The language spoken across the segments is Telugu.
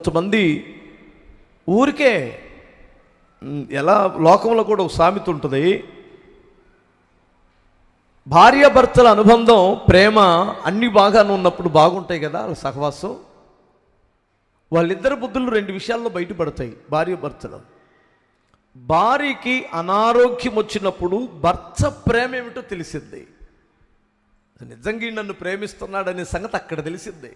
కొంతమంది ఊరికే ఎలా లోకంలో కూడా ఒక సామెత ఉంటుంది, భార్యాభర్తల అనుబంధం ప్రేమ అన్ని బాగానే ఉన్నప్పుడు బాగుంటాయి కదా వాళ్ళ సహవాసం. వాళ్ళిద్దరి బుద్ధులు రెండు విషయాల్లో బయటపడతాయి భార్యాభర్తలు. భార్యకి అనారోగ్యం వచ్చినప్పుడు భర్త ప్రేమ ఏమిటో తెలిసింది, నిజంగా నన్ను ప్రేమిస్తున్నాడనే సంగతి అక్కడ తెలిసింది.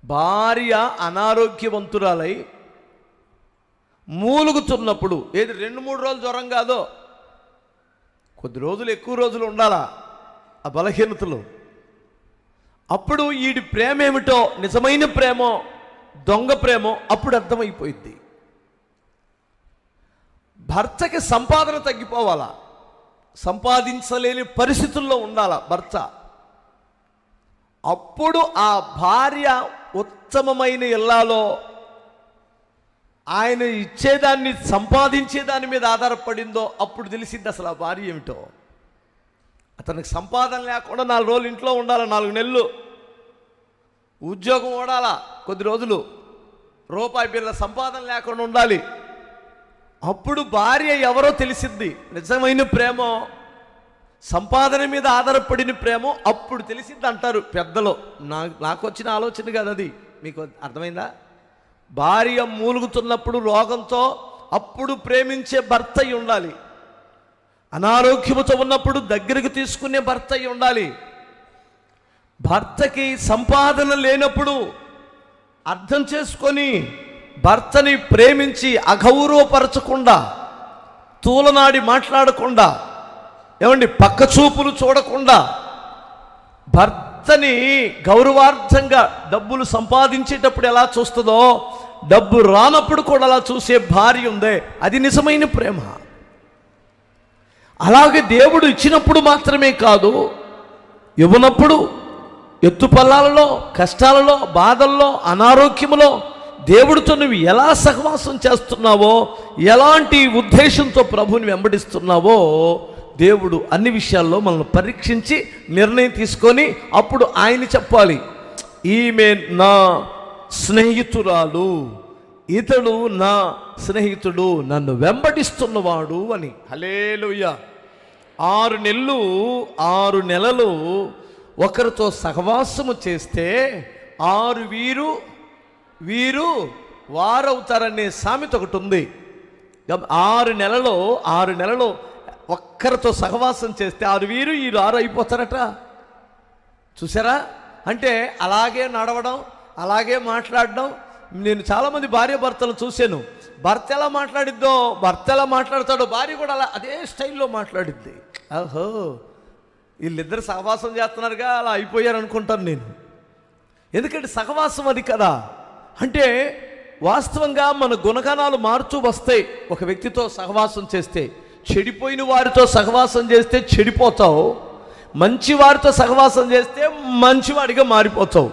భార్య అనారోగ్యవంతురాలై మూలుగుతున్నప్పుడు, ఏది 2-3 రోజులు జ్వరం కాదో, కొద్ది రోజులు ఎక్కువ రోజులు ఉండాలా ఆ బలహీనతలు, అప్పుడు వీడి ప్రేమ ఏమిటో, నిజమైన ప్రేమో దొంగ ప్రేమో అప్పుడు అర్థమైపోయింది. భర్తకి సంపాదన తగ్గిపోవాలా, సంపాదించలేని పరిస్థితుల్లో ఉండాలా భర్త, అప్పుడు ఆ భార్య ఉత్తమమైన ఇల్లాలో ఆయన ఇచ్చేదాన్ని సంపాదించేదాని మీద ఆధారపడిందో అప్పుడు తెలిసింది అసలు ఆ భార్య ఏమిటో. అతనికి సంపాదన లేకుండా 4 రోజులు ఇంట్లో ఉండాలి, 4 నెలలు ఉద్యోగం ఓడాలా, కొద్ది రోజులు రూపాయి బిళ్ళ సంపాదన లేకుండా ఉండాలి. అప్పుడు భార్య ఎవరో తెలిసింది, నిజమైన ప్రేమ సంపాదన మీద ఆధారపడిన ప్రేమ అప్పుడు తెలిసింది అంటారు పెద్దలు. నాకు వచ్చిన ఆలోచన కాదు అది, మీకు అర్థమైందా? భార్య మూలుగుతున్నప్పుడు రోగంతో అప్పుడు ప్రేమించే భర్త అయి ఉండాలి, అనారోగ్యముతో ఉన్నప్పుడు దగ్గరికి తీసుకునే భర్త అయి ఉండాలి. భర్తకి సంపాదన లేనప్పుడు అర్థం చేసుకొని భర్తని ప్రేమించి అగౌరవపరచకుండా, తూలనాడి మాట్లాడకుండా, ఏమండి పక్క చూపులు చూడకుండా భర్తని గౌరవార్థంగా డబ్బులు సంపాదించేటప్పుడు ఎలా చూస్తుందో డబ్బు రానప్పుడు కూడా అలా చూసే భార్య ఉందే, అది నిజమైన ప్రేమ. అలాగే దేవుడు ఇచ్చినప్పుడు మాత్రమే కాదు, ఇవ్వనప్పుడు ఎత్తుపల్లాలలో, కష్టాలలో, బాధల్లో, అనారోగ్యములో దేవుడితో నువ్వు ఎలా సహవాసం చేస్తున్నావో, ఎలాంటి ఉద్దేశంతో ప్రభుని వెంబడిస్తున్నావో దేవుడు అన్ని విషయాల్లో మనల్ని పరీక్షించి నిర్ణయం తీసుకొని అప్పుడు ఆయన చెప్పాలి, ఈమె నా స్నేహితురాలు, ఇతడు నా స్నేహితుడు, నన్ను వెంబడిస్తున్నవాడు అని. హల్లెలూయా. 6 నెలలు ఒకరితో సహవాసము చేస్తే 6 వీరు వారవుతారనే సామెత ఒకటి ఉంది. 6 నెలలో ఒక్కరితో సహవాసం చేస్తే 6 వీరు 6 అయిపోతారట. చూసారా? అంటే అలాగే నడవడం, అలాగే మాట్లాడడం. నేను చాలామంది భార్య భర్తలు చూశాను, భర్త ఎలా మాట్లాడిద్దో, భర్త ఎలా మాట్లాడతాడో భార్య కూడా అలా అదే స్టైల్లో మాట్లాడిద్ది. ఓహో, వీళ్ళిద్దరు సహవాసం చేస్తున్నారుగా అలా అయిపోయారు అనుకుంటాను నేను. ఎందుకంటే సహవాసం అది కదా. అంటే వాస్తవంగా మన గుణగణాలు మారుతూ వస్తాయి. ఒక వ్యక్తితో సహవాసం చేస్తే, చెడిపోయిన వారితో సహవాసం చేస్తే చెడిపోతావు, మంచి వారితో సహవాసం చేస్తే మంచివాడిగా మారిపోతావు.